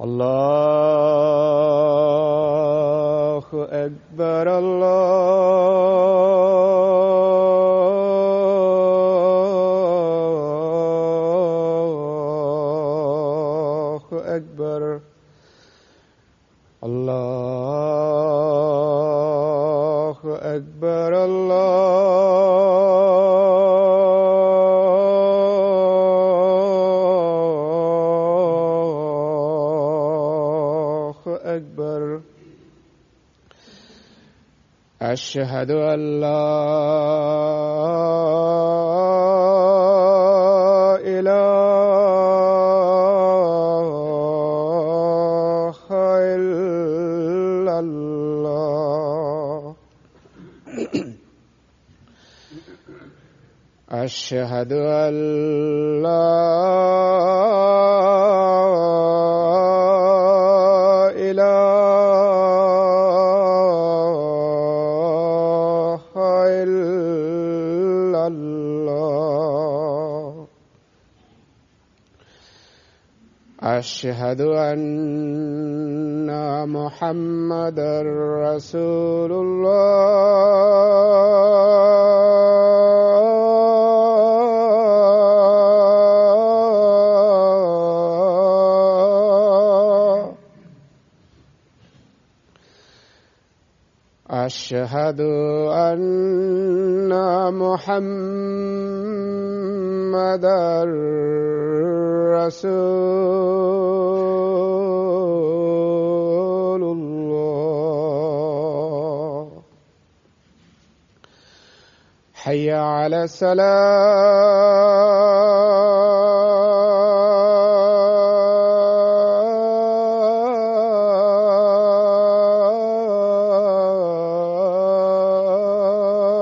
الله أكبر الله أكبر الله أكبر أكبر. أشهد أن لا إله إلا الله. أشهد أن لا أشهد أن محمدًا رسول الله. أشهد أن محمدًا رسول الله. حي على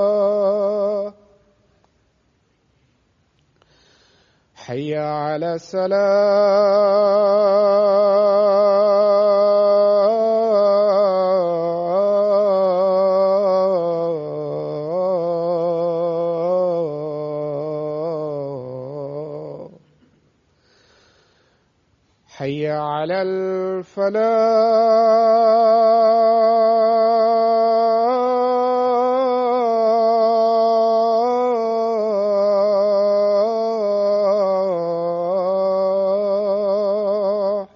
الصلاة. حي على الصلاة. حي على الفلاح.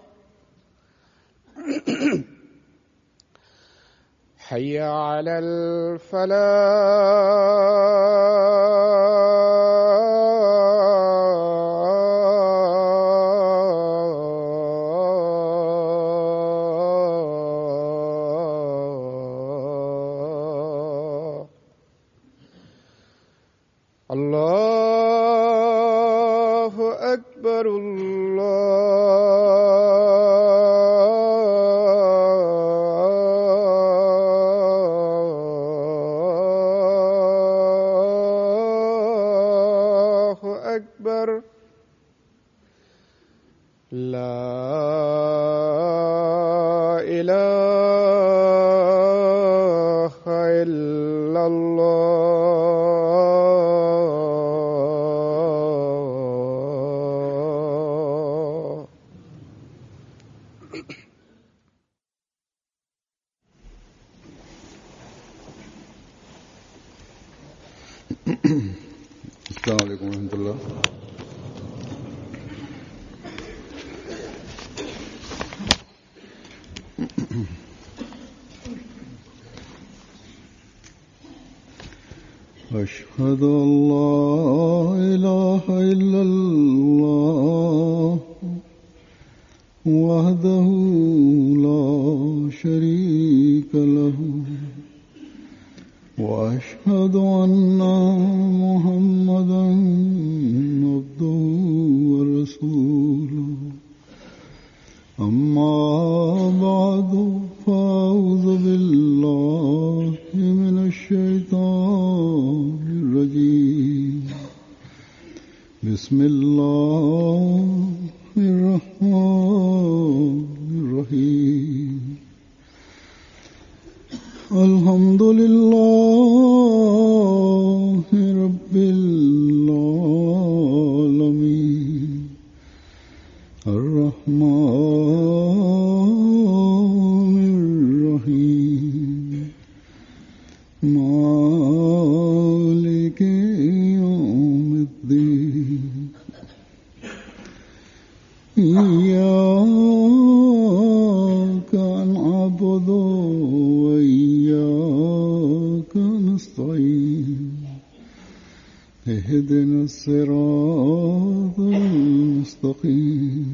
حي على الفلاح. الله أكبر الله أكبر. لا إله إلا الله. السلام عليكم ورحمة الله. أشهد أن لا إله إلا الله وحده لا شريك له وأشهد أن محمدا عبده ورسوله أما بعد فأعوذ بالله من الشيطان الرجيم بسم الله الرحمن الرحيم الحمد لله رب العالمين الرحمن الرحيم مالك يوم الدين إياك نعبد وإياك نستعين اهدنا الصراط المستقيم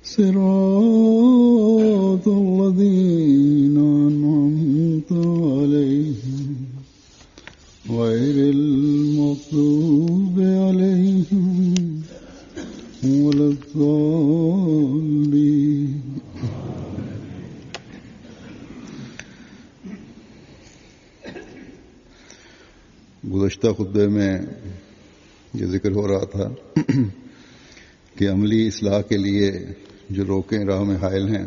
صراط الذين أنعمت عليهم غير المغضوب عليهم ولا الضالين गुज़श्ता खुतबे में ये जिक्र हो रहा था कि अमली इस्लाह के लिए जो रोकें राह में हायल हैं,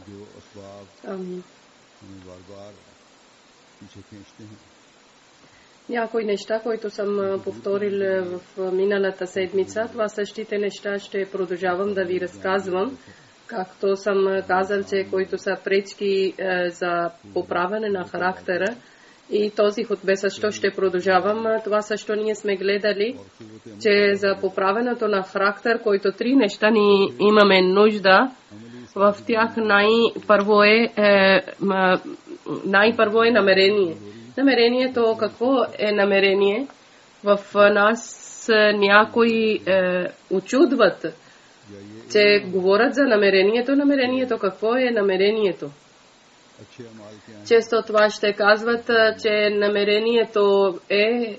जो असबाब हमें बार बार पीछे खींचते हैं. Някои неща, които съм повторил в миналата седмица, това същите неща ще продължавам да ви разказвам. Както съм казал, че които са пречки за поправяне на характера, и този хутбе също ще продължавам. Това също ние сме гледали, че за поправенето на характер, които три неща ни имаме нужда, в тях най-първо е намерение. Намерението, какво е намерение? В нас някои учудват, че говорят за намерението. Намерението, какво е намерението? Често това ще казват, че намерението е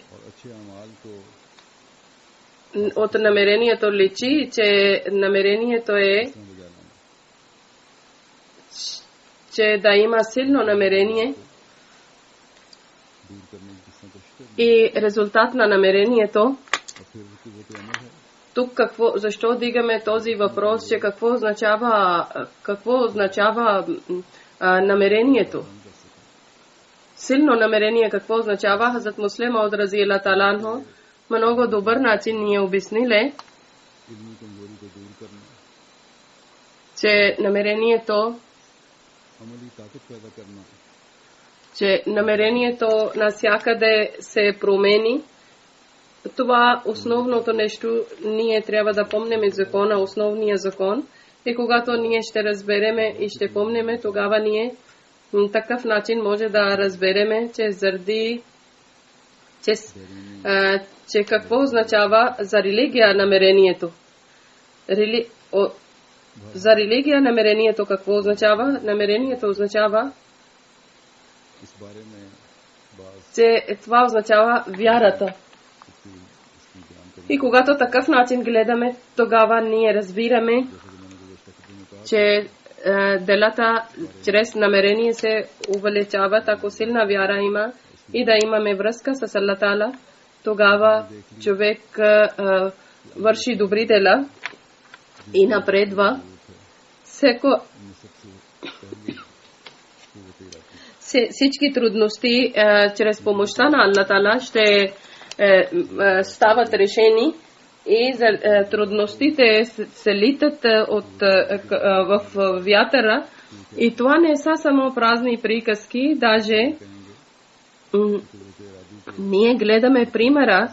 от намерението личи, че намерението е, че да има силно намерение и резултат на намерението. Тук защо дигаме този въпрос, че какво означава намерението? Силно намерение какво означава? Хазрат Муслим Ауд разияллаху таала анху много добър начин ни е обяснили, че намерението навсякъде се промени. Това основното нещо, ние трябва да помним закона, основния закон. И когато ние ще разбереме и ще помнеме, тогава ние такъв начин може да разбереме, че какво означава за религия намерението. За религия намерението какво означава? Намерението означава, че това означава вярата. И когато такъв начин гледаме, тогава ние разбираме, че делата чрез намерение се увеличават. Ако силна вяра има и да имаме връзка с Аллах Таала, тогава човек върши добри дела и напредва. Всички трудности чрез помощта на Аллах Таала ще стават решени и трудностите се литат в вятъра. И това не са само празни приказки, даже ние гледаме примера,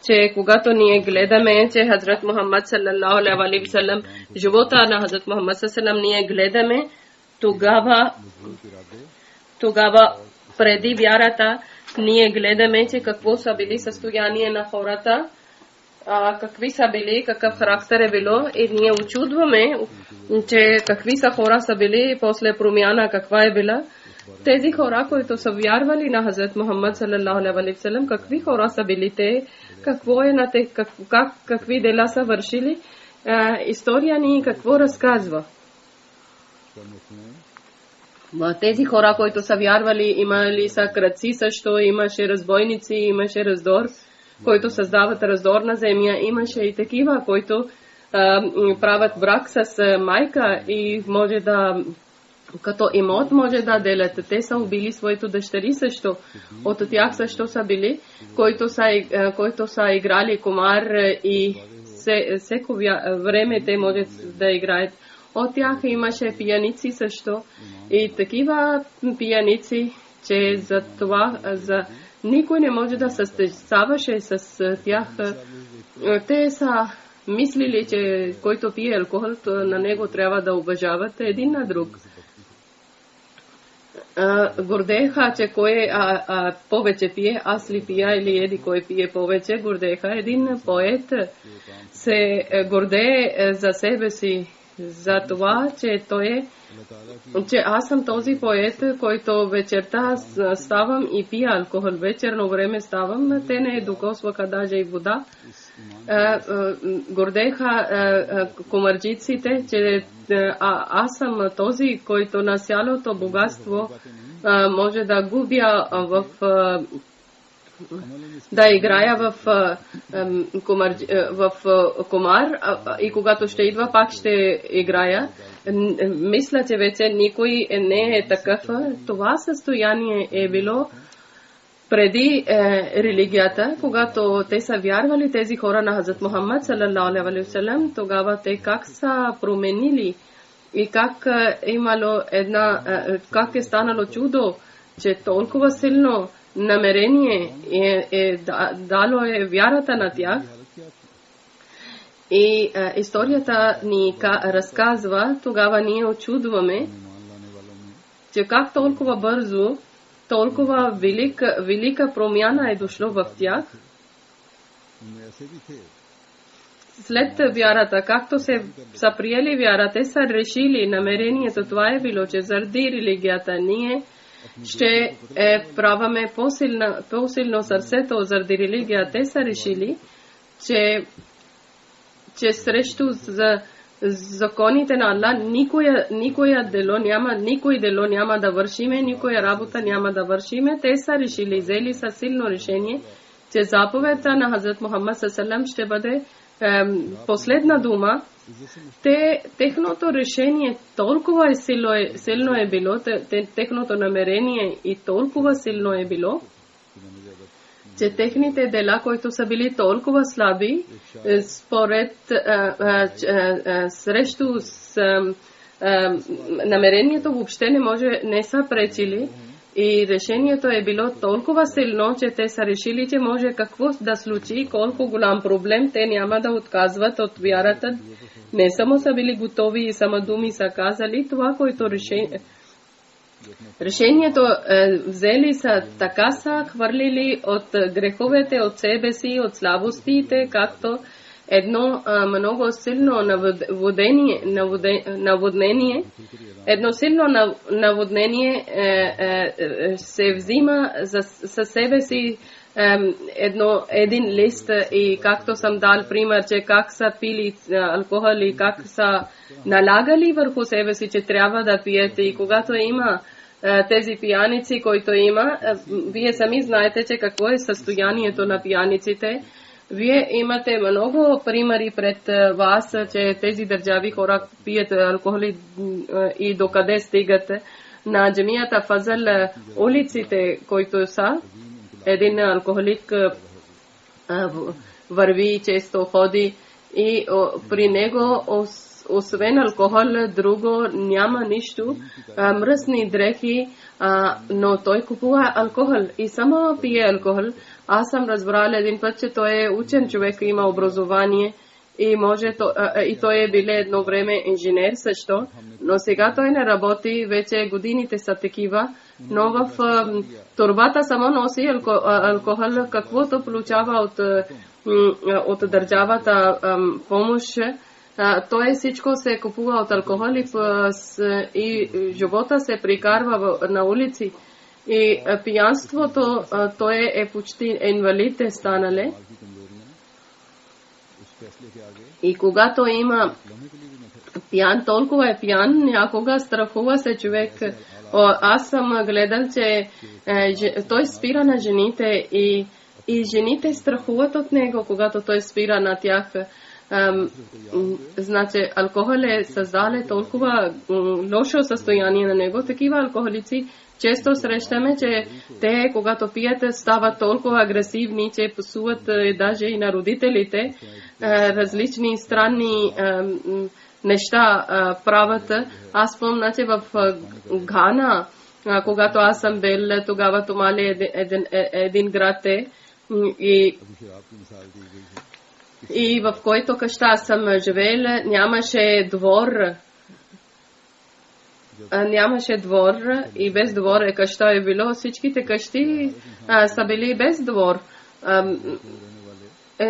че когато ние гледаме, че Хазрат Мухаммад саллаллаху алейхи ва саллям, живота на Хазрат Мухаммад саллаллаху ние гледаме, тогава преди вярата ние гледаме, че какво са били състояние на хората, какви са били, какъв характер е било, и ние очудваме, че какви са хора са били, после промяна каква е била. тези хора, които са вярвали на Хазрат Мухаммад салалаху алейхи ва саллям, какви хора са били те, какво е на те, какви дела са вършили, история ни какво разказва. Тези хора, които са вярвали, имали са крадци също, имаше разбойници, имаше раздор, които създават раздор на земя, имаше и такива, които правят брак с майка и може да като имот може да делят. Те са убили своите дъщери също. От тях също са били, които са играли комар и всеко време те могат да играят. От тях имаше пияници също. И такива пияници, че за това никой не може да състезаваше с тях. Те са мислили, че който пие алкохол, на него трябва да уважават един на друг. Гордееха, че кой повече пие, аз ли пия или еди кой пие повече, гордееха. Един поет се гордее за себе си, за това, че аз съм този поет, който вечерта ставам и пия алкохол. Вечерно време ставам, те не докосваха даже и вода. Гордееха комарджиците, че аз съм този, който на цялото богатство може да губя да играя в комар и когато ще идва пак ще играя. Мисля, че вече никой не е такъв. Това състояние е било преди религията, когато те са вярвали тези хора на Хазрат Мухаммад салалаху алейхи ва саллям, тогава те как са променили и как как е станало чудо, че толкова силно намерение дало вярата на тях. И историята ни разказва, тогава ние очудваме, че как толкова бързо, толкова велика промяна е дошло в тях. След вярата, както са приели вярата, те са решили намерението, това е било, че заради религията ние ще праваме по-силно сърцето заради религия. Те са решили, че срещу законите на Аллах никой дело няма да вършиме, никоя работа няма да вършиме. Те са решили, взели са силно решение, че заповедта на Хазрат Мухаммад саллаллаху ще бъде последна дума. Техното решение толкова силно е било, техното намерение и толкова силно е било, че техните дела, които са били толкова слаби, според срещу намерението въобще не са пречили. И решението е било толкова силно, че те са решили, че може какво да случи, колко голям проблем, те няма да отказват от вярата. Не само са били готови и само думи са казали, това, което решението взели са, така са хвърлили от греховете, от себе си, от слабостите, както едно много силно наводнение. Едно силно наводнение се взима със себе си един лист и както съм дал пример, че как са пили алкохол и как са налагали върху себе си, че трябва да пиете. И когато има тези пияници, които има, вие сами знаете, че какво е състоянието на пияниците. Вие имате много примери пред вас, че тези държави хора пият алкохоли и докъде стигат. На джамията Фазъл улиците, които са, един алкохолик върви, често ходи и при него освен алкохол друго няма нищо, мръсни дрехи, но той купува алкохол и само пие алкохол. Аз съм разбрал един път, че той е учен човек, има образование и той е бил едно време инженер също, но сега той не работи, вече годините са такива, но в турбата само носи алкохол, каквото получава от държавата помощ. Той всичко се купува от алкохол и живота се прикарва на улици. И пиянството, той е почти инвалид е станале. И когато има пиян, толкова е пиян, някога страхува се човек. Аз съм гледал, че той спира на жените и жените страхуват от него, когато той спира на тях. Значи алкохол е създале толкова лошо състояние на него. Такива алкохолици често срещаме, че те, когато пият, стават толкова агресивни, че псуват даже и на родителите. Различни странни неща правят. Аз спомня, че в Гана, когато аз съм бил, тогава Томали един град е и в който къща аз съм живел, нямаше двор и без двор къща е било. Всичките къщи са били без двор.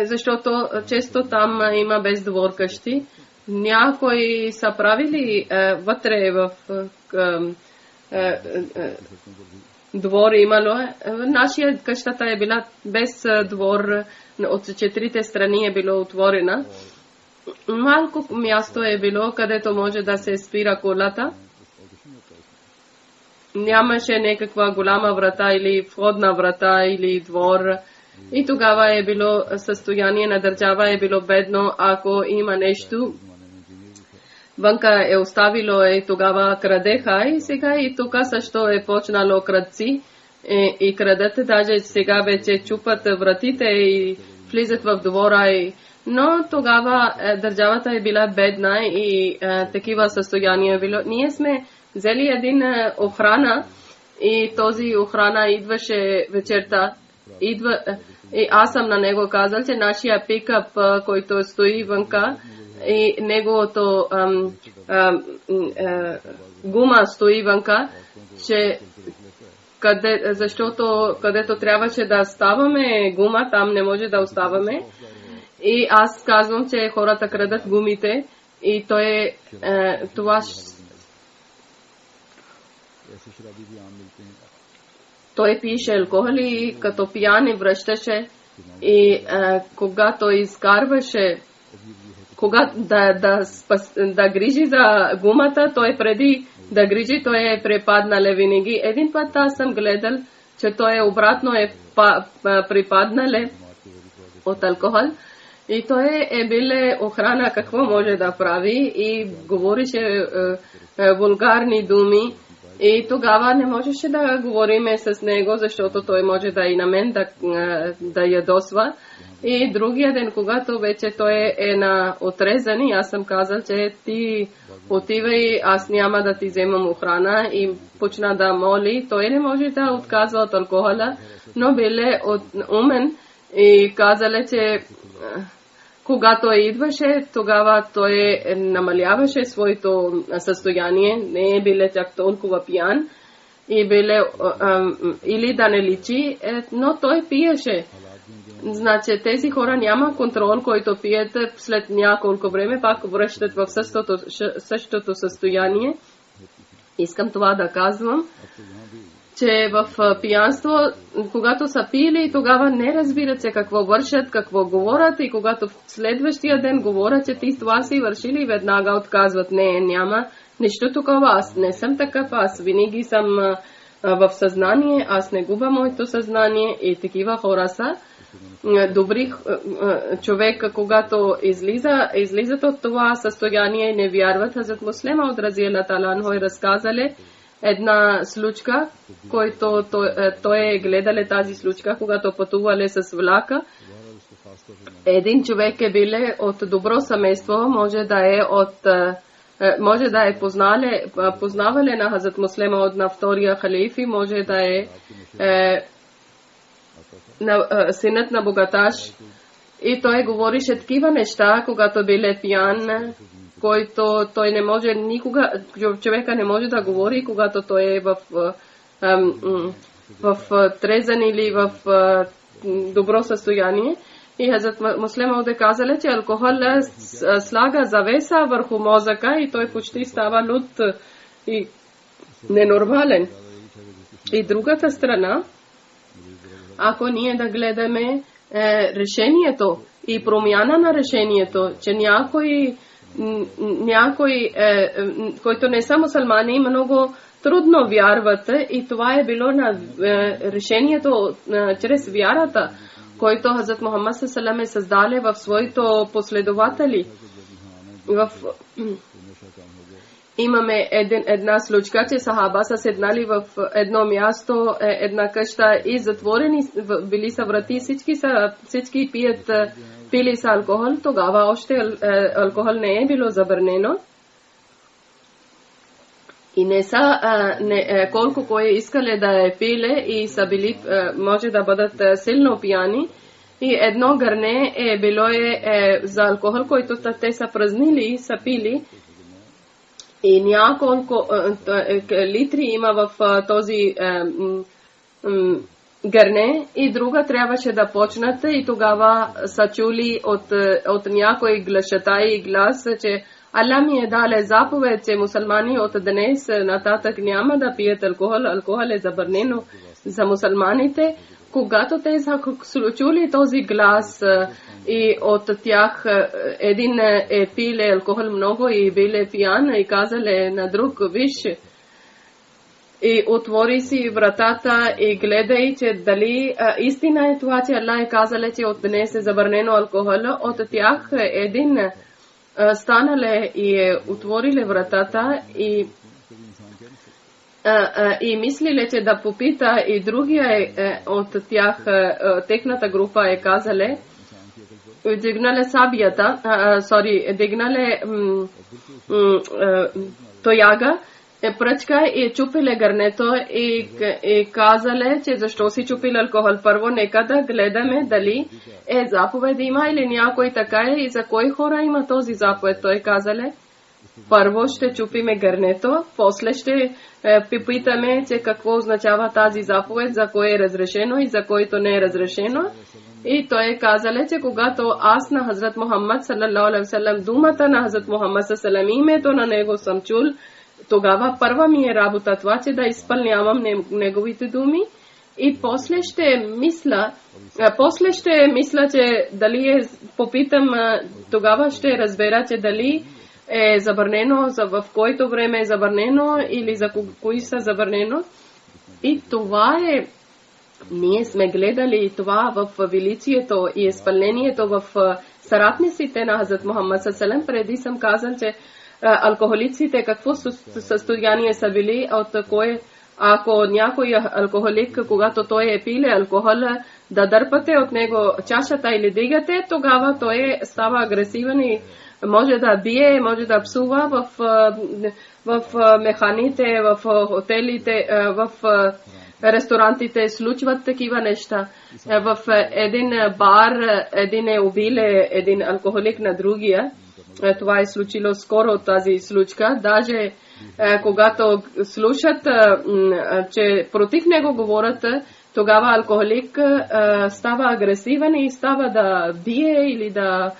Защото често там има без двор къщи. Някои са правили вътре в двор имало. Нашия къщата е била без двор, от четирите страни е било отворена. Малко място е било, където може да се спира колата. Нямаше някаква голяма врата или входна врата или двор. И тогава е било състояние на държава, е било бедно, ако има нещо. Вънка е оставило и тогава крадеха и сега и тук също е почнало крадци и крадат, даже сега вече чупат вратите и влизат в двора. Но тогава държавата е била бедна и такива състояния било. Ние сме взели един охрана и този охрана идваше вечерта. И аз съм на него казал, че нашия пикъп, който стои вънка, и неговото гума стои вънка, че защото където трябваше да ставаме гума, там не може да оставаме. И аз казвам, че хората крадат гумите и той пише алкохол и като пиян връщаше и когато изкарваше да грижи за гумата, той преди да грижи, той е припаднал винаги. Един път аз съм гледал, че той обратно е припаднал от алкохол и той е бил охрана какво може да прави и говорише вулгарни думи. И тогава не можеше да говориме с него, защото той може да и на мен да ядосва. И другия ден, когато вече той е на отрезани, аз съм казал, че ти отивай, аз няма да ти вземам охрана и почна да моли. Той не може да отказва от алкохола, но биле умен и казале, че когато идваше, тогава той намаляваше своето състояние, не е биле чак толкова пиян и биле или да не личи, но той пиеше. Значи тези хора няма контрол, който пият след няколко време, пак връщат в същото състояние. Искам това да казвам, че в пиянство, когато са пили, тогава не разбират се какво вършат, какво говорят и когато в следващия ден говорят, че ти това си вършили, веднага отказват. Не, няма нищо такова. Аз не съм такъв, аз винаги съм в съзнание, аз не губя моето съзнание и такива хора са. Добри човек, когато излизат от това състояние и не вярват. Хазрат Муслема от Разияллаху таала анху разказале една случка, който той е гледале тази случка, когато пътувале с влака. Един човек е биле от добро семейство, може да е познавале на Хазрат Муслема от на втория халифи, може да е синът на богаташ. И той говорише такива неща, когато биле пиян, който той не може никога, човека не може да говори, когато той е в трезан или в добро състояние. И Хазрат Муслим Ауде казали, че алкохол слага завеса върху мозъка и той почти става луд и ненормален. И другата страна, ако ние да гледаме решението и промяна на решението, че някои, които не са мусулмани, много трудно вярват и това е било на решението чрез вярата, който Хазрат Мухаммад салам е създали в своите последователи. Имаме една случка, че сахаба са седнали в едно място, една къща и затворени били са врати, всички пили са алкохол, тогава още алкохол не е било забранено. И не са колко кой искали да е пиле и са били, може да бъдат силно пияни. И едно гърне е било за алкохол, който те са празнили и са пили. И няколко литри има в този гърне и друга трябваше да почнат и тогава са чули от някой глашата и глас, че Аллах ми е дале заповед, че мусулмани от днес нататък няма да пият алкохол. Алкохол е забранено за мусулманите. Когато те са чули този глас и от тях един е пиле алкохол много и биле пиян и казале на друг, виж, и отвори си вратата и гледай, че дали истина е това, че Аллах е казале, че от днес е забранено алкохол. От тях един станале и отвориле вратата и мислиле, че да попита и другия от тях, техната група е казале, дигнале сабията, дигнале тояга, пръчка и чупиле гърнето и казале, че защо си чупил алкохол. Първо нека да гледаме дали е заповед има или някой така е и за кои хора има този заповед. Той казале, първо ще чупиме гърнето, после ще питаме, че какво означава тази заповед, за кое е разрешено и за който не е разрешено. И той казале, че когато аз на Хазрат Мухаммад саллалаху алейхи ва саллям, думата на Хазрат Мухаммад саллалаху алейхи ва саллям, името на него съм чул, тогава първа ми е работа това, че да изпълнявам неговите думи и после ще мисля, че дали попитам, тогава ще разбера, че дали е забранено, в който време е забранено или за кои са забранено. И това е, ние сме гледали това в величието и изпълнението в съратниците на Хазрат Мухаммад саллалаху. Преди съм казал, че алкохолиците какво състояние са били, от кое, ако някой алкохолик, когато той е пиле алкохол, да дърпате от него чашата или дигате, тогава той става агресивен и може да бие, може да псува в механите, в хотелите, в ресторантите, случват такива неща. В един бар един е убиле един алкохолик на другия. Това е случило скоро тази случка. Даже когато слушат, че против него говорят, тогава алкохолик става агресивен и става да бие или да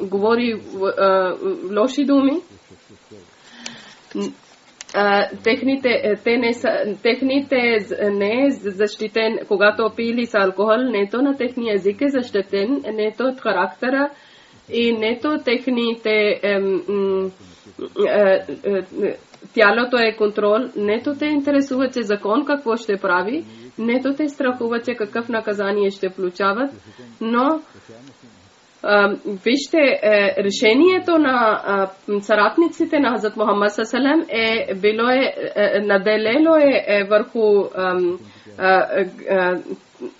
говори лоши думи. Техните не е защитен, когато пили с алкохол, нето на техния език е защитен, нето от характера и нето техните тялото е контрол, нето те интересува, че закон какво ще прави, нето те страхува, че какъв наказание ще получават, но вижте, решението на съратниците на Хазрат Мухаммад саллалаху е било наделено върху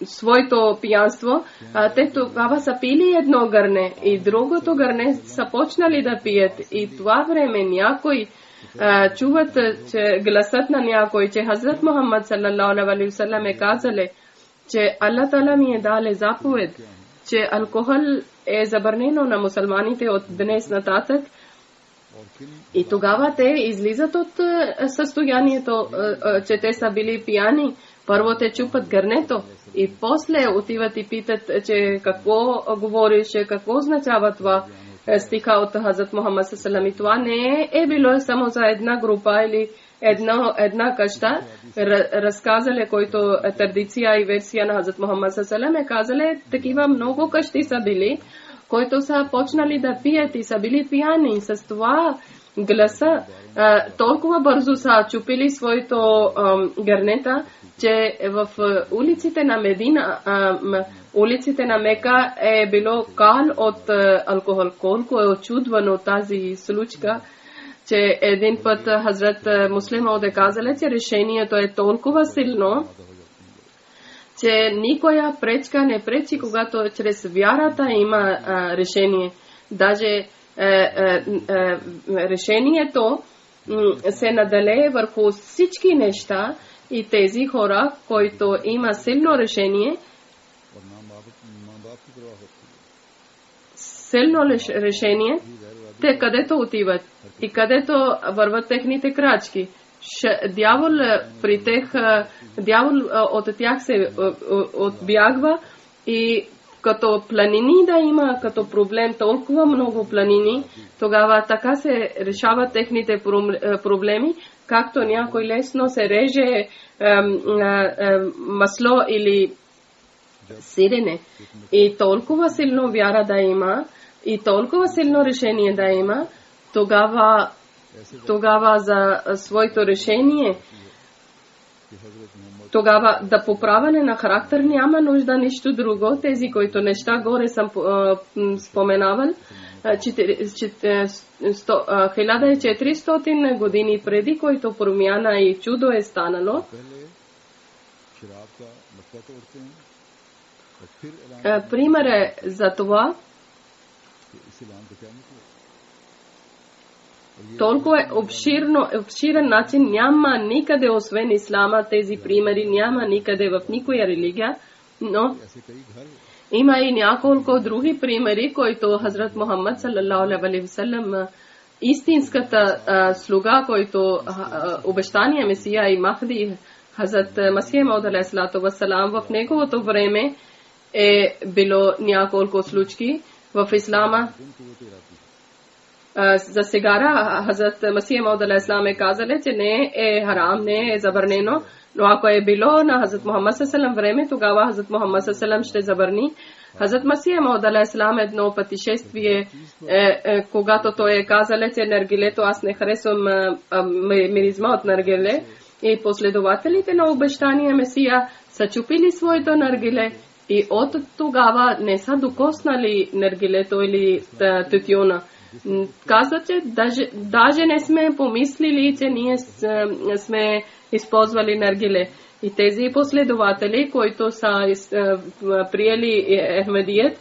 своето пиянство. Те тогава са пили едно гърне и другото гърне са почнали да пият. И това време някой чуват, че гласът на някой, че Хазрат Мухаммад саллалаху алейхи ва саллям е казале, че Аллах Таала ми е дале заповед, че алкохол е забранено на мусулманите от днес нататък. И тогава те излизат от състоянието, че те са били пияни. Първо те чупат гърнето и после отиват и питат, че какво говорише, какво означава това стиха от Хазрат Мухаммад салам. И това не е било само за една група или една къща. Разказали, който е традиция и версия на Хазрат Мухаммад салам, е казали, такива много къщи са били, които са почнали да пият и са били пияни. С това гласа толкова бързо са чупили своето гърнета, че в улиците на Медина, улиците на Мека е било кал от алкохол. Колко е очудвано тази случка, че един път Хазрат Муслим е казали, че решението е толкова силно, че никоя пречка не пречи, когато чрез вярата има решение. Даже решението се наделее върху всички неща и тези хора, които има силно решение, те където отиват и където върват техните крачки. Дявол от тях се отбягва и като планини да има като проблем толкова много планини, тогава така се решават техните проблеми, както някой лесно се реже масло или сирене. И толкова силно вяра да има и толкова силно решение да има, тогава за своето решение, тогава да поправяне на характер няма нужда нищо друго. Тези, които неща горе съм споменавал, 1400 години преди, който промяна и чудо е станало, пример е за това. Толкова е обширен начин няма никъде освен ислама. Тези примери няма никъде в никоя религия, но има и няколко други примери, които Хазрат Мухаммад саллаллаху алейхи ва саллям, истинската слуга, който обещания Месия и Махди, Хазрат Масия Мауд алейхиссалату ва салам, в неговото време е било няколко случки в ислама. За сегара Хазрат Масия Мауд алейхиссалам е казали, че не е харам, не е забранено, но ако е било на Хазрат Мухаммад саллаллаху време, тогава Хазрат Мухаммад саллаллаху ще забрани. Хазрат Масия Мауд алейхиссалам едно пътешествие, когато той е казал, че наргилето аз не харесвам миризма от наргиле, и последователите на обещания Месия са чупили своето наргиле и от тогава не са докоснали наргилето или тютюна. Казва, че даже не сме помислили, че ние сме използвали наргиле. И тези последователи, които са приели Ахмедият,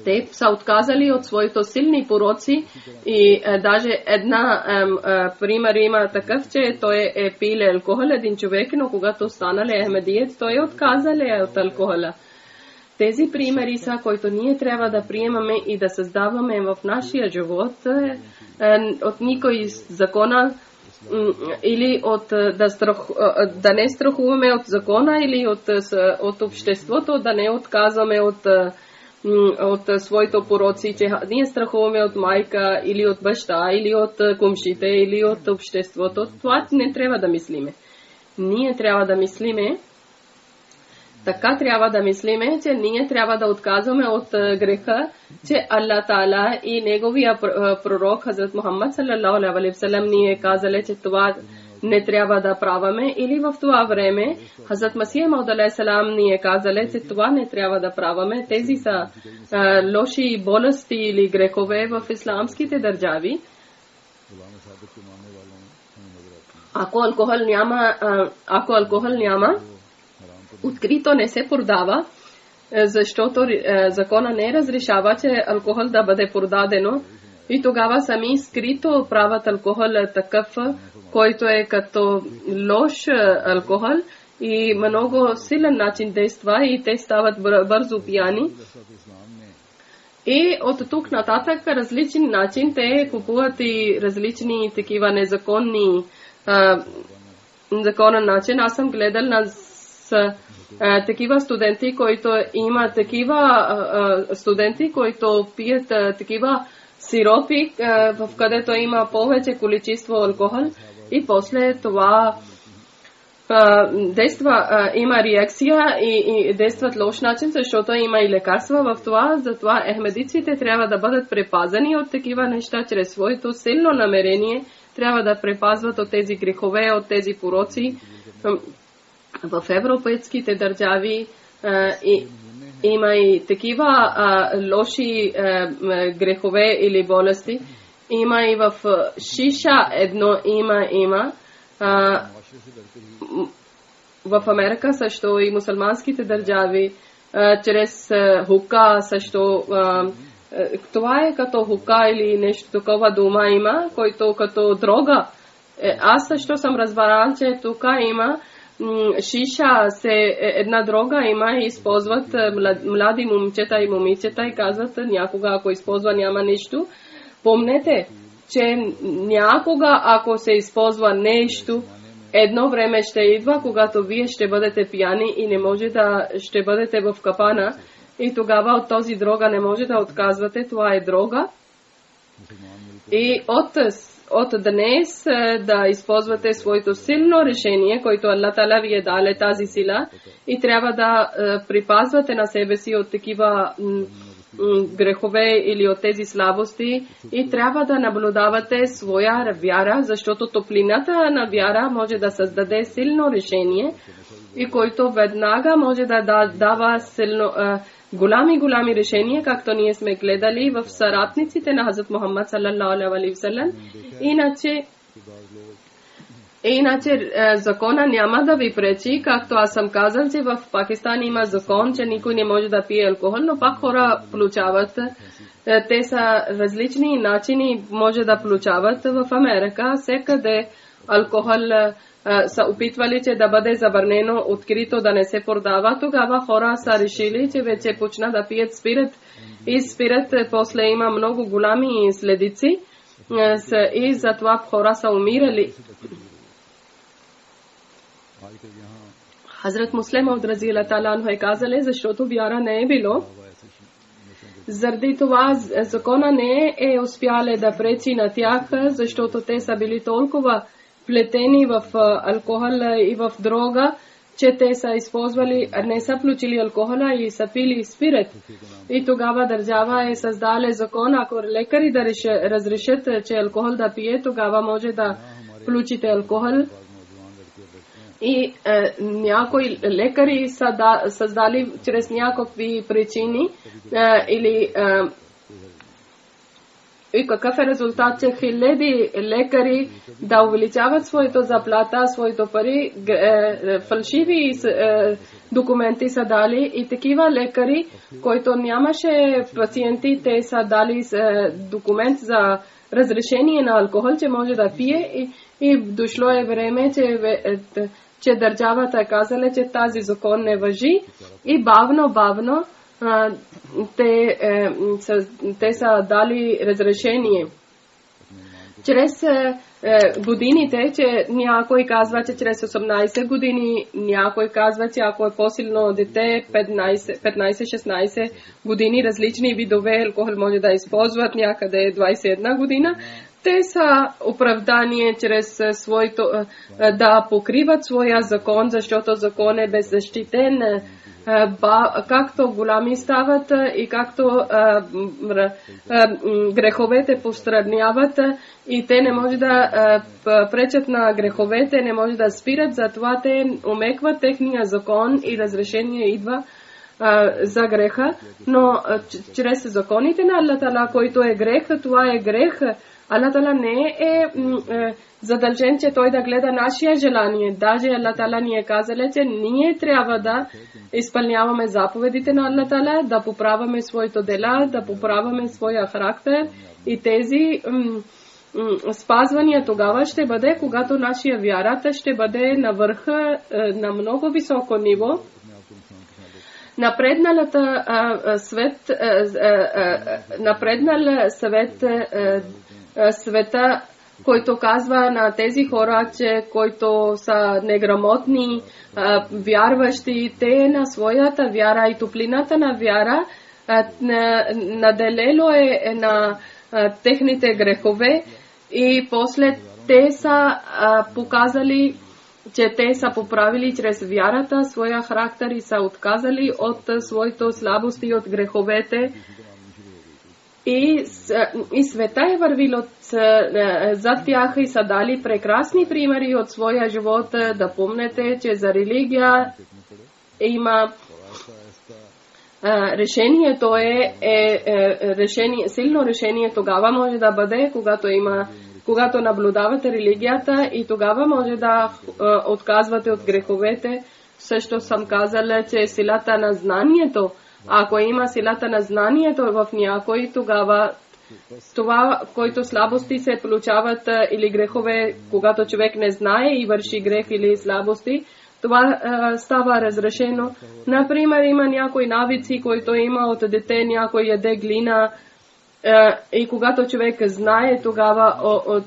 те са отказали от своите силни пороци и даже една пример има такъв, че той е пил алкохол, един човек, но когато станали Ахмедият, той е отказал от алкохола. Тези примери са, които ние трябва да приемаме и да създаваме в нашия живот от никой закона или да не страхуваме от закона или от обществото, да не отказваме от своите пороци, че ние страхуваме от майка или от баща или от кумшите или от обществото. Това не трябва да мислиме. Ние трябва да мислиме, така трябва да мислиме, че ние трябва да отказваме от греха, че Аллах Таала и неговия пророк Хазрат Мухаммад саллаллаху алейхи ва саллям ни е казали, че това не трябва да праваме, или в това време Хазрат Масия Мауд алейхиссалам ни е казали, че това не трябва да праваме. Тези са лоши болести или грехове в исламските държави. Ако алкохол няма, открито не се продава, защото закона не разрешава, че алкохол да бъде продадено. И тогава сами скрито правят алкохол такъв, който е като лош алкохол и много силен начин действа и те стават бързо пияни. И от тук нататък различен начин те купуват и различни такива незаконни законен начин. Аз съм гледал на такива студенти, които има такива студенти, които пият такива сиропи, в където има повече количество алкохол и после това действа, има реакция и действат лош начин, защото има и лекарства в това. Затова ахмедиците трябва да бъдат препазани от такива неща чрез своето силно намерение. Трябва да препазват от тези грехове, от тези пороци. В европейските държави има и такива лоши грехове или болести. Има и в шиша едно има. В Америка също и мусулманските държави чрез хука също. Това е като хука или нещо такова дума има, който като дрога. Аз също съм разбрал, че тук има шиша се една дрога има и използват млади момчета и момичета и казват някога ако използва няма нищо. Помнете, че някога ако се използва нещо, едно време ще идва, когато вие ще бъдете пияни и не може да ще бъдете в капана и тогава от този дрога не може да отказвате. Това е дрога. И от днес да използвате своето силно решение, което Аллах Таала ви е даде тази сила и трябва да припазвате на себе си от такива грехове или от тези слабости и трябва да наблюдавате своя вяра, защото топлината на вяра може да създаде силно решение и който веднага може да дава силно голями решения, както ние сме гледали в съратниците на Хазрат Мухаммад саллаллаху алейхи ва саллям. Иначе закона няма да ви пречи, както аз съм казал, че в Пакистан има закон, че никой не може да пие алкохол, но пак хора получават. Те са различни начини, може да получават в Америка. Всекъде алкохол са опитвали, че да бъде забранено открито да не се продава. Тогава хора са решили, че вече почна да пият спирит. И спирит после има много голями следици и затова хора са умирали. Хазрат Муслим от Разила Талан е казали, защото вяра не е било. Заради това закона не е успяли да пречи на тях, защото те са били толкова плетени в алкохол и в дрога, че те са използвали, не са включили алкохола и са пили спирит. И тогава държава е създала закон, ако лекари да разрешат, че алкохол да пие, тогава може да включите алкохол. И някои лекари са създали чрез някакви причини или и какъв е резултат, че хиляди лекари да увеличават своето заплата, своето пари, фалшиви документи са дали и такива лекари, които нямаше пациенти, те са дали документ за разрешение на алкохол, че може да пие и дошло е време, че държавата е казала, че тази закон не важи и бавно те са дали разрешение. Чрез годините, че някой казва, че чрез 18 години, някой казва, че ако е по-силно дете, 15-16 години, различни видове алкохол може да използват, някъде 21 година. Те са оправдание чрез своето да покриват своя закон, защото закон е беззащитен. Както голями стават и както греховете пострадняват и те не може да пречат на греховете, не може да спират, затова те омекват техния закон и разрешение идва за греха, но чрез законите на Аллах Таала, който е грех, това е грех. Аллах Таала не е задължен, че той да гледа нашия желание. Даже Аллах Таала ни е казал, че ние трябва да изпълняваме заповедите на Аллах Таала, да поправяме своето дела, да поправяме своя характер и тези спазвания тогава ще бъде, когато нашия вярата ще бъде на върха, на много високо ниво. напреднал съвет света, който казва на тези хора, че които са неграмотни, вярващи, те на своята вяра и топлината на вяра наделело е на техните грехове и после те са показали, че те са поправили чрез вярата своя характер и са отказали от своите слабости и от греховете. И света е вървил зад тях и са дали прекрасни примери от своя живот. Да помнете, че за религия има решението решение, силно решение тогава може да бъде, когато наблюдавате религията и тогава може да отказвате от греховете. Също съм казала, че силата на знанието, ако има силата на знанието в някой, тогава това, който слабости се получават или грехове, когато човек не знае и върши грех или слабости, това става разрешено. Например, има някои навици, които има от дете, някой яде глина и когато човек знае, тогава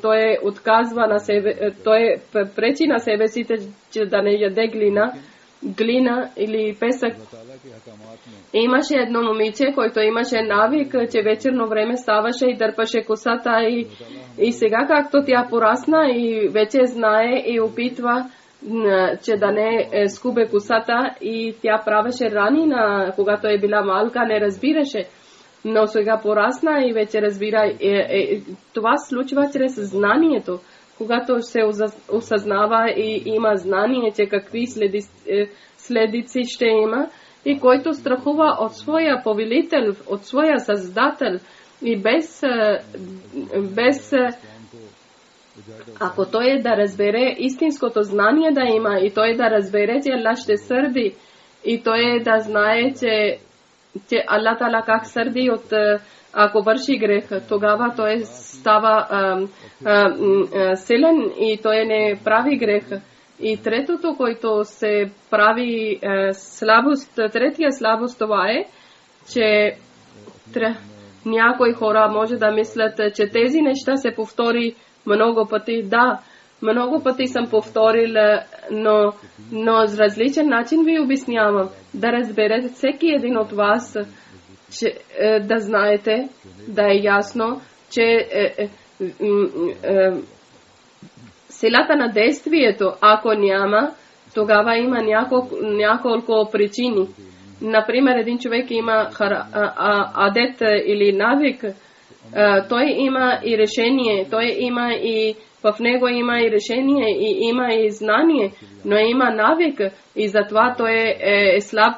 той отказва на себе, той пречи на себе си, че да не яде глина или песък. Имаше едно момиче, който имаше навик, че вечерно време ставаше и дърпаше косата и сега както тя порасна и вече знае и опитва, че да не скубе косата и тя правеше рани, когато е била малка, не разбираше. Но сега порасна и вече разбира. Това случва чрез знанието. Когато се осъзнава и има знание, че какви следици ще има, и който страхува от своя повелител, от своя създател и без ако той да разбере истинското знание да има и той да разбере, че Аллах ще сърди и той да знае, че Аллах Тала как сърди ако върши грех, тогава той става силен и той не прави грех. И третото, който се прави слабост, третия слабост, това е, че някои хора може да мислят, че тези неща се повтори много пъти. Да, много пъти съм повторил, но с различен начин ви обяснявам. Да разберете всеки един от вас, че, да знаете, да е ясно, че силата на действието, ако няма, тогава има няколко причини. Например, един човек има адет или навик, той има и решение, той има и в него има и решение, и има и знание, но има навик и затова той е слаб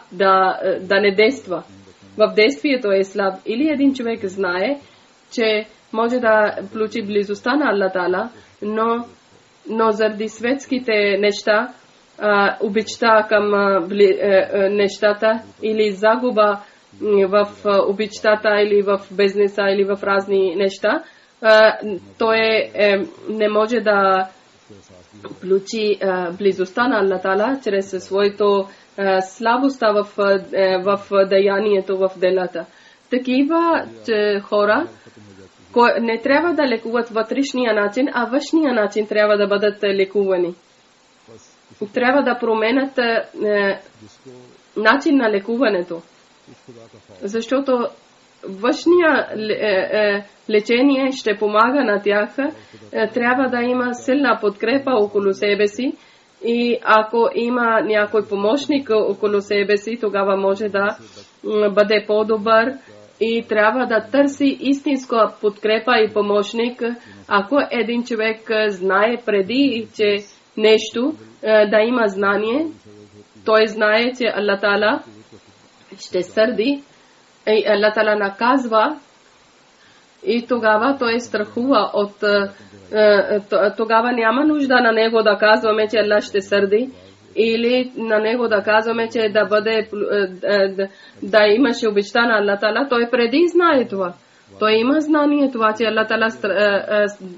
да не действа. В действието е слаб. Или един човек знае, че може да получи близостта на Аллах Тала, но заради светските неща, обичта към нещата или загуба в обичтата или в бизнеса или в разни неща, той не може да получи близостта на Аллах Тала чрез своето слабостта в деянието, в делата. Такива хора не трябва да лекуват вътрешния начин, а външния начин трябва да бъдат лекувани. Трябва да променят начин на лекуването. Защото външния лечение ще помага на тях. Трябва да има силна подкрепа около себе си и ако има някой помощник около себе си, тогава може да бъде по-добър и трябва да търси истинска подкрепа и помощник. Ако един човек знае преди, че нещо, да има знание, той знае, че Аллах Тала ще сърди и Аллах Тала наказва и тогава той страхува тогава няма нужда на него да казваме, че Аллах ще сърди или на него да казваме, че да имаше обичта на Аллах Тала. Той преди знае това. Той има знание това, че Аллах Тала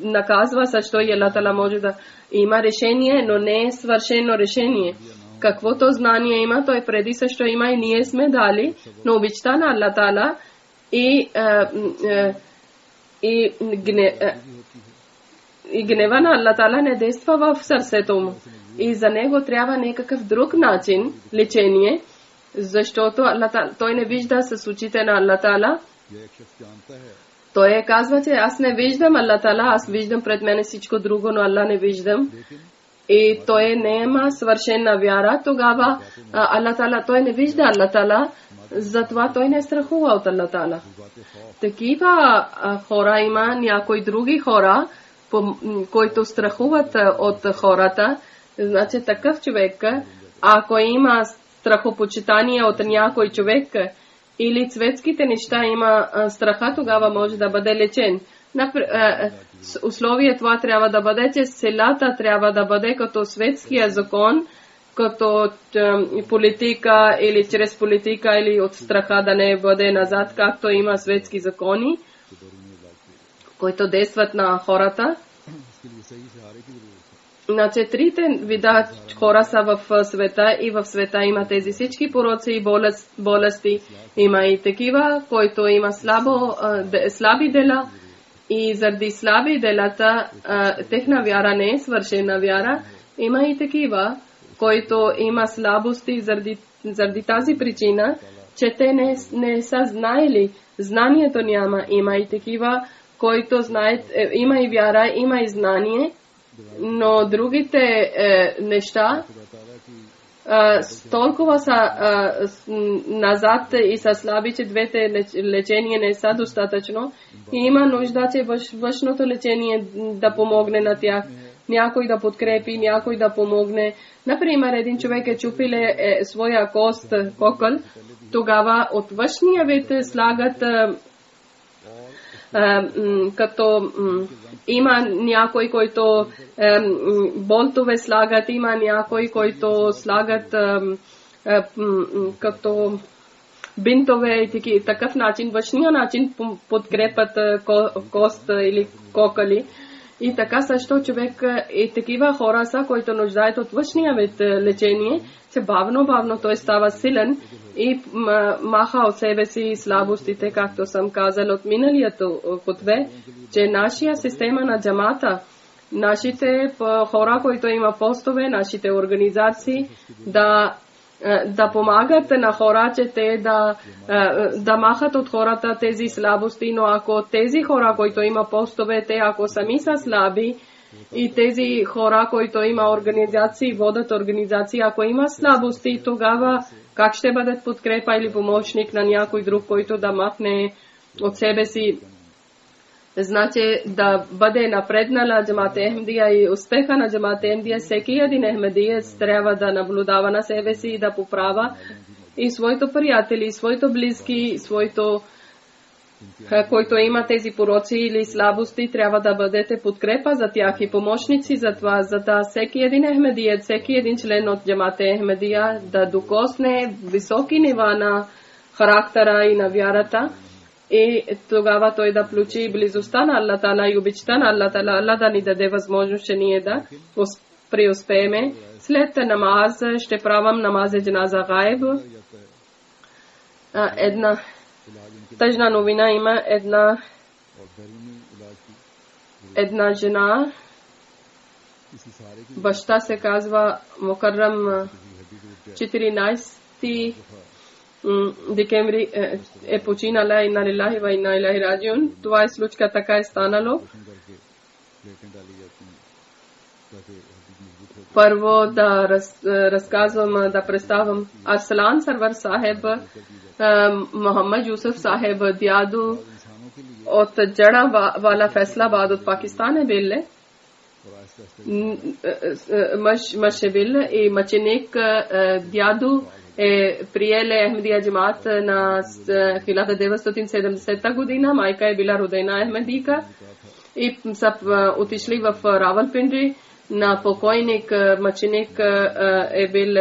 наказва, също и Аллах Тала може да има решение, но не е свършено решение. каквото знание има, той преди също има и ние сме дали, но обичта на Аллах Таала и гнева на Аллах Таала не действа в сърцето му. И за него трябва някакъв друг начин лечение, защото той не вижда с очите на Аллах Таала. Той казва, че аз не виждам Аллах Таала, аз виждам пред мене всичко друго, но Аллах не виждам. И той няма свършена вяра, тогава Аллах Таала, той не вижда Аллах Таала, затова той не страхува от Аллах Таала. Такива хора има някои други хора, които страхуват от хората. Значи такъв човек, ако има страхопочитание от някой човек или светските неща има страха, тогава може да бъде лечен. Условие това трябва да бъде, че селата трябва да бъде като светския закон, като политика или чрез политика или от страха да не бъде назад, както има светски закони, които действат на хората. Значи трите вида хора са в света и в света има тези всички пороци и болести. Има и такива, които има слаби дела и заради слаби делата техна вяра не е свършена вяра. Има и такива, които има слабости заради тази причина, че те не са знаели. Знанието няма. Има и такива, които знаят, има и вяра, има и знание, но другите неща толкова са назад и са слаби, че двете лечения не са достатъчно. И има нужда, че външното лечение да помогне на тях. Някой да подкрепи, някой да помогне. Например, един човек е чупил своя кост, кокъл, тогава от външния вид слагат като има някой, който болтове слагат, има някой, който слагат като бинтове и такъв начин, външния начин подкрепят кост или кокали. И така също човек и такива хора са, които нуждаят от външния вид лечение, че бавно той става силен и маха от себе си слабостите, както съм казал от миналият хотве, че нашия система на джамата, нашите хора, които има постове, нашите организации, да помагат на хора, че те да махат от хората тези слабости, но ако тези хора, които има постове, те ако сами са слаби и тези хора, които има организации, водят организации, ако има слабости, тогава как ще бъдат подкрепа или помощник на някой друг, който да махне от себе си. Значи да бъде напреднала джамат Ахмадия и успеха на джамат Ахмадия, всеки един ахмадиец трябва да наблюдава на себе си и да поправя и своите приятели, и своите близки, който има тези пороци или слабости, трябва да бъдете подкрепа за тях и помощници за това, за да всеки един ахмадиец, всеки един член от джамат Ахмадия да докосне високи нива на характера и на вярата. И тогава той да включи близостта на Аллах Таала и обичта на Аллах Таала. Аллах да ни даде възможност, че ние да преуспееме. След намаз ще правим намаз джаназа гайб. Една тъжна новина има, една жена, баща се казва Мукаррам, 14 декември е починала, инна лилахи ва инна илайхи раджиун. Това е случка, така е станало. Първо да разказвам, да представям Арслан Сарвар Сахеб, Мохаммад Юсуф Сахеб дядо от Джара वाला फैसलाबाद от Пакистан е бил. Мъж е бил и мъченик дядо е приеле Ахмадия джамат на 1970 година. Майка е била родена ахмадийка и са отишли в Равалпинди. На покойник мъченик е бил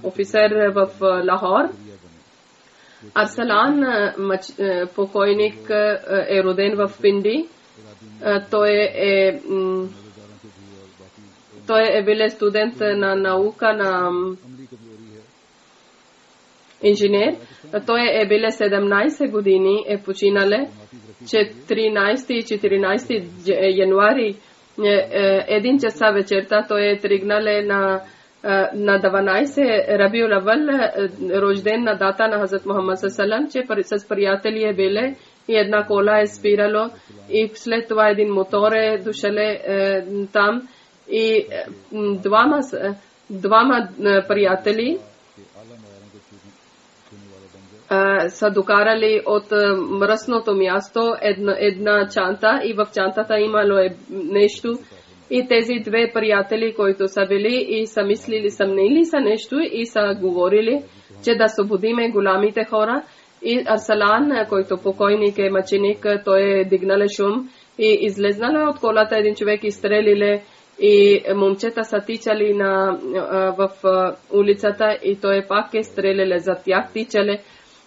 офицер в Лахор. Арсалан покойник е роден в Пинди. Той е Той е бил студент на наука, на инженер. Той е бил 17 години, е починале 13 и 14 януари, 1 часа вечерта. Той е тръгнале на 12 Рабиул Авал, рождена дата на Хазрат Мухаммад саллаллаху алейхи ва саллям, че с приятели е биле и една кола е спирало и след това един мотор е дошеле там и двама приятели са докарали от мръсното място една чанта и в чантата имало нещо. И тези две приятели, които са били и са мислили, съмнили са нещо и са говорили, че да освободиме голямите хора. И Арсалан, който покойник е мъченик, той е дигнале шум и излезнал от колата един човек и стрелиле и момчета са тичали в улицата и той пак е стрелиле за тях, тичале.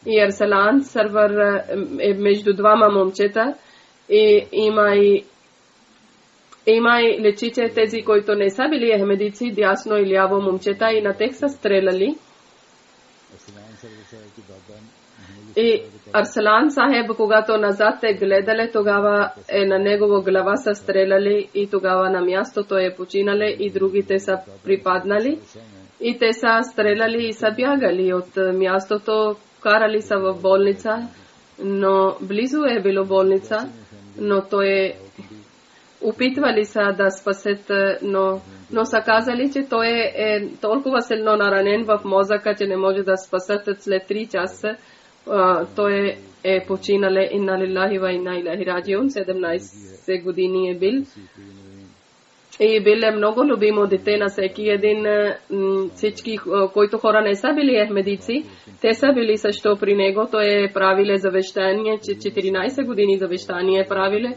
И Арсалан сървър е между двама момчета и има и лечите тези, които не са били ахмедици, дясно и ляво момчета и на тях са стрелали. И Арсалан Сахеб, когато назад е гледале, тогава на негова глава са стрелали и тогава на мястото е починале и другите са припаднали. И те са стрелали и са бягали от мястото, карали са в болница, но близо е било болница, но той опитвали са да спасят, но са казали, че той е толкова силно наранен в мозъка, че не може да спасат след 3 часа. Той е починале, инна лилахи ва инна илайхи раджиун, 17 години е бил. И бил е много любимо дете на всеки един. Всички, които хора не са били ахмедици, те са били също при него. Той е правиле завещание, 14 години завещание правиле.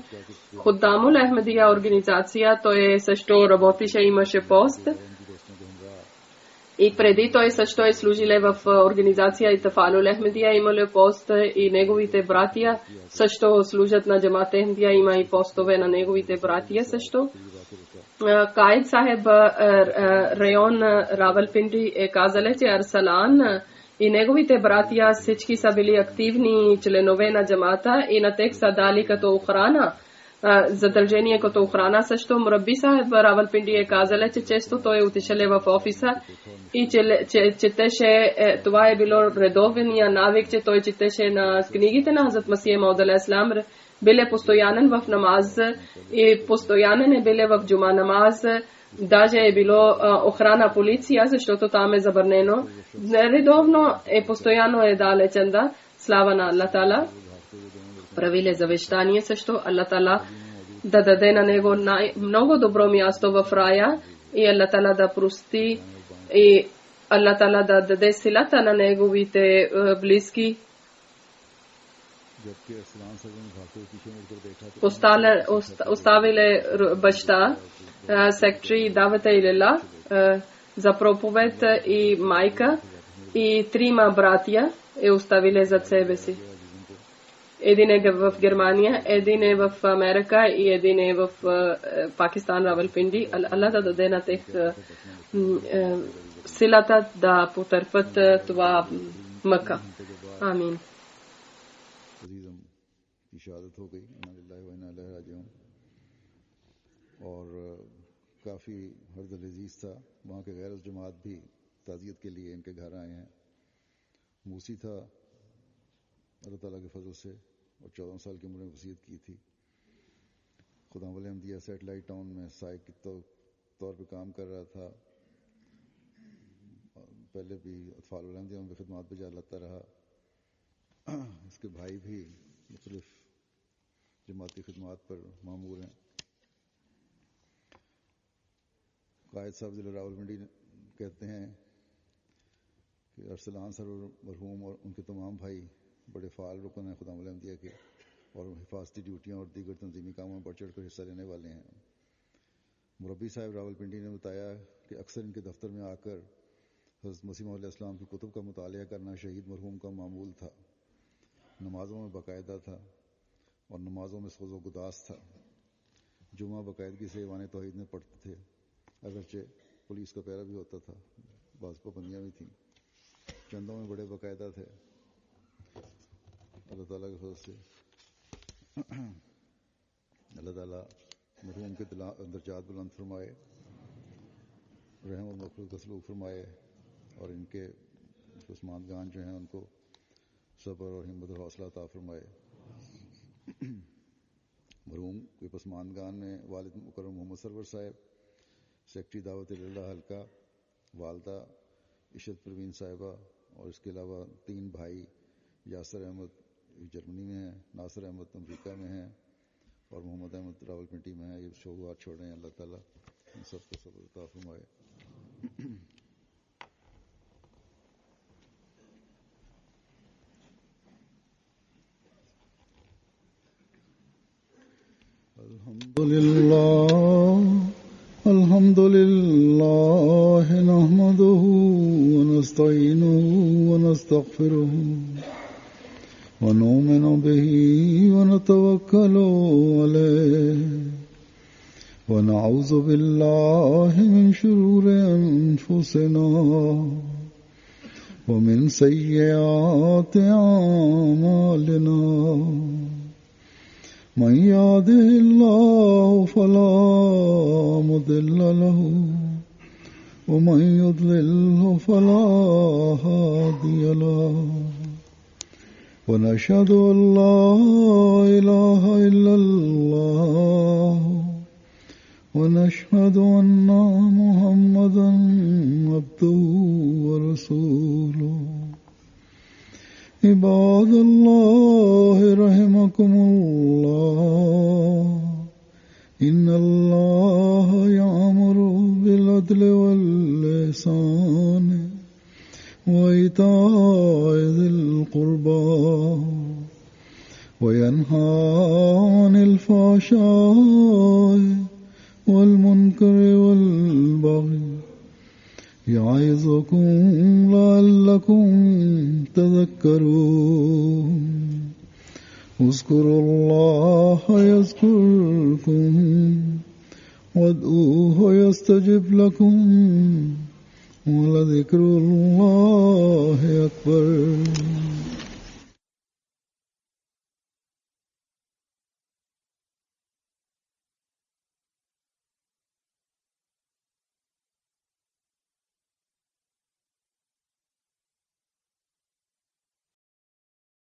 Худдамул Ахмедия организация, той също работише, имаше пост. И преди той също е служиле в организация Итафалул Ахмедия, имале пост и неговите братия също служат на Джамат Ахмедия, има и постове на неговите братия също. Каид Сахеб район Равалпинди е казале, че Арсалан и неговите братия всички са били активни членове на джамата и на тях са дали като охрана. Задължение като охрана също. Мраби Сахеб Равалпинди е казале, че често той отишеле в офиса и четеше, това е било редовния навик, че той четеше на книгите на Хазрат Масих Мауд алейхи салам. Биле постоянен в намаз и постоянен е биле в джума намаз. Даже е било охрана полиция, защото там е забранено. Редовно е постоянно е дале чанда. Слава на Аллах Тала. Правиле завещание също. Аллах Тала да даде на него много добро място в рая и Аллах Тала да прости и Аллах Тала да даде силата на неговите близки. Оставиле баща, сектори Давата Илила за проповед и майка и 3 братия е оставиле зад себе си. Един е в Германия, един е в Америка и един е в Пакистан, Равалпинди. Аллах да даде на тях силата да потърпят това мъка. Амин. शहादत हो गई और काफ़ी हर्दल अजीज था। वहाँ के गैर जमात भी ताज़ियत के लिए इनके घर आए हैं। मूसी था अल्लाह ताला के फजल से और 14 साल की उम्र में वसीयत की थी। खुदा वली अहमदिया सैटेलाइट टाउन में साइक के तौर पे काम कर रहा था। पहले भी अतफाल वली अहमदिया में खिदमत पे जाता रहा। इसके भाई भी मुख्तलिफ जमाती खिदमत पर मामूर हैं। कायद साहब जिला रावलपिंडी कहते हैं कि अरसलान सरवर मरहूम और उनके तमाम भाई बड़े फ़ाल रुकन हैं खुदा वली अहमदिया के और हिफाजती ड्यूटियाँ और दीगर तंजीमी कामों में बढ़ चढ़ कर हिस्सा लेने वाले हैं। मुरब्बी साहब रावलपिंडी ने बताया कि अक्सर इनके दफ्तर में आकर हज़रत मसीह मौद अलैहिस्सलाम की कुतुब का मुतालिया करना शहीद मरहूम का मामूल था। नमाज़ों में बाकायदा था और नमाज़ों में सोज़ो गुदास था। जुमा बाकायदगी से ईवान तौहीद में पढ़ते थे اگرچہ پولیس کا پہرا بھی ہوتا تھا، بعض پابندیاں بھی تھیں، چندوں میں بڑے باقاعدہ تھے۔ اللہ تعالیٰ کے فضل سے اللہ تعالیٰ مرحوم کے درجات بلند فرمائے، رحم اور مغفرت کا سلوک فرمائے، اور ان کے پسماندگان جو ہیں ان کو صبر اور ہمت اور حوصلہ عطا فرمائے۔ مرحوم کے پسماندگان میں والد مکرم محمد سرور صاحب، سیکٹری دعوت اللہ حلقہ، والدہ عشرت پروین صاحبہ، اور اس کے علاوہ 3 بھائی یاسر احمد جرمنی میں ہیں، ناصر احمد امریکہ میں ہیں، اور محمد احمد راولپنڈی میں ہیں۔ یہ شعبات چھوڑ رہے ہیں، اللہ تعالیٰ ان سب کو صبر عطا فرمائے۔ الحمد لله نحمده ونستعينه ونستغفره ونؤمن به ونتوكل عليه ونعوذ بالله من شرور أنفسنا ومن سيئات أعمالنا، من يهده الله فلا مضل له ومن يضلله فلا هادي له، ونشهد أن لا إله إلا الله ونشهد أن محمدا عبده ورسوله۔ عباد الله رحمكم الله، إن الله يأمر بالعدل والإحسان وإيتاء ذي القربى وينهى عن الفحشاء والمنكر والبغي، يعظكم لعلكم تذكرون۔ اذكروا الله يذكركم وادعوه يستجب لكم، ولذكر الله أكبر۔